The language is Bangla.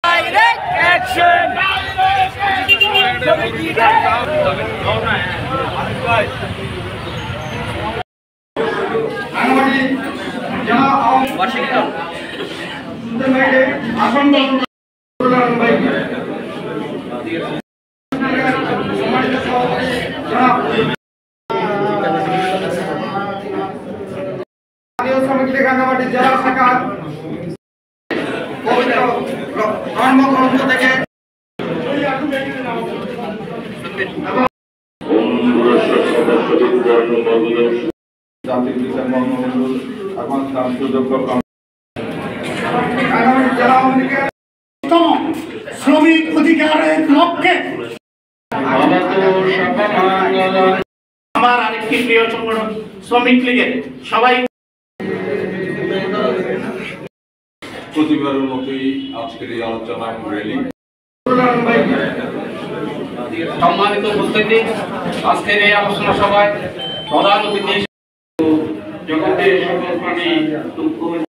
Direct action. Washington. শ্রমিক অধিকারের লক্ষ্যে আমার আরেকটি প্রিয় সংগঠন শ্রমিক লীগের সবাই প্রতিবারের মতোই আজকের এই আলোচনা র্যালি। সম্মানিত উপস্থিতি, আজকের এই আলোচনা সভায় প্রধান অতিথি জগতের সকল প্রাণী